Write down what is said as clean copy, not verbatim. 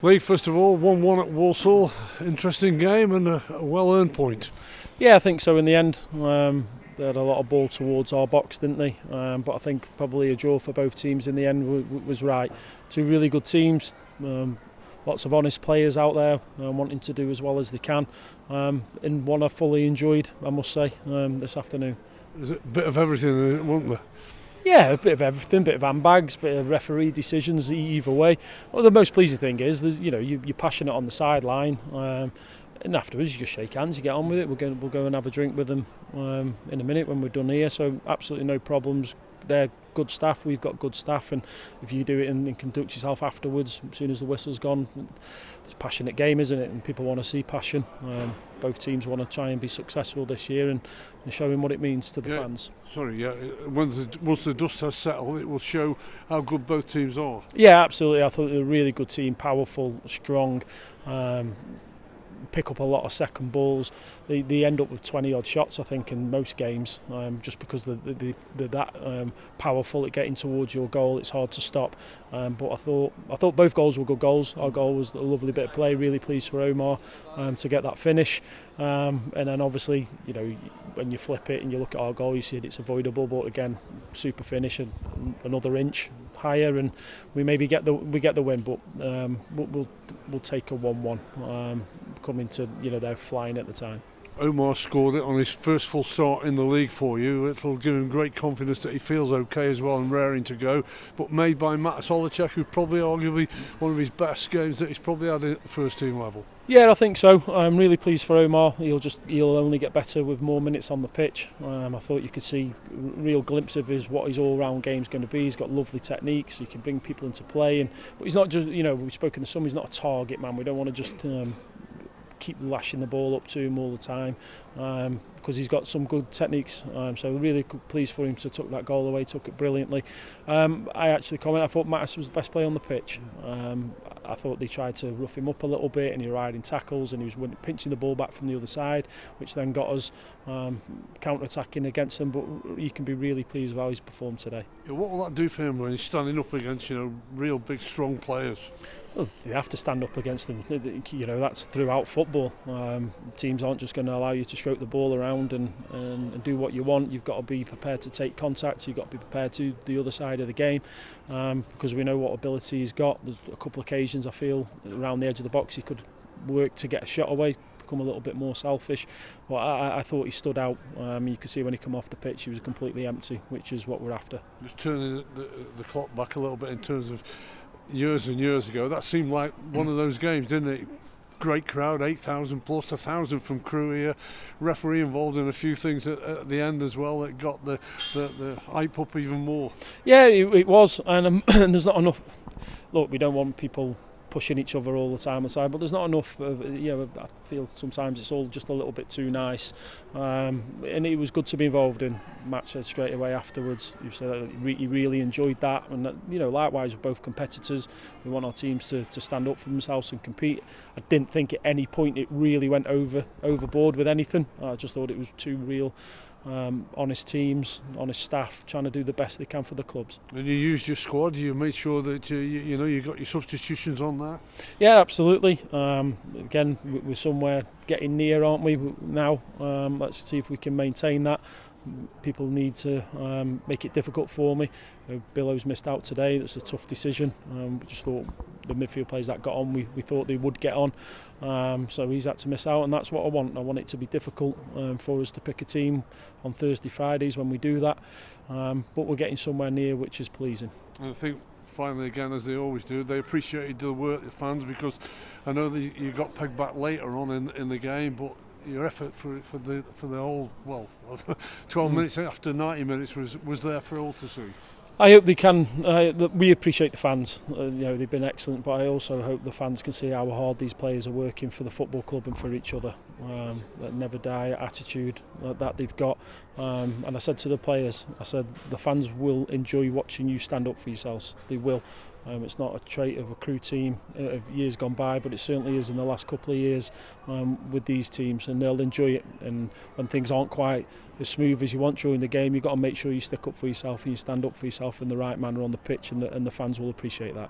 Lee, first of all, 1-1 at Walsall. Interesting game and a well-earned point. Yeah, I think so in the end. They had a lot of ball towards our box, didn't they? But I think probably a draw for both teams in the end was right. Two really good teams, lots of honest players out there wanting to do as well as they can. And one I fully enjoyed, I must say, this afternoon. There's a bit of everything, wasn't there? Yeah, a bit of everything, bit of handbags, bit of referee decisions either way. Well, the most pleasing thing is, you're passionate on the sideline, and afterwards you just shake hands, you get on with it. We'll go and have a drink with them in a minute when we're done here. So absolutely no problems. They're good staff, we've got good staff, and if you do it and conduct yourself afterwards, as soon as the whistle's gone, it's a passionate game, isn't it? And people want to see passion. Both teams want to try and be successful this year and show them what it means to the fans. Once the dust has settled, it will show how good both teams are. Yeah, absolutely. I thought they were a really good team, powerful, strong. Pick up a lot of second balls. They end up with 20 odd shots, I think, in most games, just because they're that powerful at getting towards your goal. It's hard to stop. But I thought both goals were good goals. Our goal was a lovely bit of play. Really pleased for Omar to get that finish. And then obviously, when you flip it and you look at our goal, you see it's avoidable. But again, super finish and another inch higher, and we maybe get the win. But we'll take a 1-1. Coming to they're flying at the time. Omar scored it on his first full start in the league for you. It'll give him great confidence that he feels okay as well and raring to go. But made by Matt Solacek, who probably arguably one of his best games that he's probably had at the first team level. Yeah, I think so. I'm really pleased for Omar. He'll only get better with more minutes on the pitch. I thought you could see a real glimpse of what his all-round game's going to be. He's got lovely techniques. He can bring people into play, but he's not just we spoke in the summer. He's not a target man. We don't want to just keep lashing the ball up to him all the time, because he's got some good techniques. So really pleased for him to took that goal away, took it brilliantly. I thought Mattis was the best player on the pitch. I thought they tried to rough him up a little bit, and he was riding tackles, and he was pinching the ball back from the other side, which then got us counter-attacking against them. But you can be really pleased with how he's performed today. Yeah, what will that do for him when he's standing up against real big strong players? Well, they have to stand up against them. That's throughout football. Teams aren't just going to allow you to stroke the ball around and do what you want. You've got to be prepared to take contact. You've got to be prepared to the other side of the game, because we know what ability he's got. There's a couple of occasions I feel around the edge of the box he could work to get a shot away, become a little bit more selfish. But I thought he stood out. You could see when he came off the pitch he was completely empty, which is what we're after. Just turning the clock back a little bit in terms of years and years ago, that seemed like one of those games, didn't it? Great crowd, 8,000 plus, 1,000 from crew here, referee involved in a few things at the end as well that got the hype up even more. Yeah, it was, and there's not enough. Look, we don't want people pushing each other all the time aside, but there's not enough of, I feel sometimes it's all just a little bit too nice, and it was good to be involved in. Matt said straight away afterwards, he said that he really enjoyed that, and likewise we're both competitors. We want our teams to stand up for themselves and compete. I didn't think at any point it really went overboard with anything. I just thought it was two real honest teams, honest staff trying to do the best they can for the clubs. And you used your squad. You made sure that you got your substitutions on there. Yeah, absolutely. Again, we're somewhere getting near, aren't we? Now, let's see if we can maintain that. People need to make it difficult for me. Billow's missed out today. That's a tough decision. We just thought the midfield players that got on, we thought they would get on. So he's had to miss out, and that's what I want. I want it to be difficult for us to pick a team on Thursday, Fridays when we do that. But we're getting somewhere near, which is pleasing. And I think finally, again, as they always do, they appreciated the work, the fans, because I know that you got pegged back later on in the game, but your effort for the whole 12 minutes after 90 minutes was there for all to see. I hope they can. We appreciate the fans. They've been excellent, but I also hope the fans can see how hard these players are working for the football club and for each other. That never die attitude that they've got. And I said to the players, the fans will enjoy watching you stand up for yourselves. They will. It's not a trait of a crew team of years gone by, but it certainly is in the last couple of years with these teams, and they'll enjoy it. And when things aren't quite as smooth as you want during the game, you've got to make sure you stick up for yourself and you stand up for yourself in the right manner on the pitch, and the fans will appreciate that.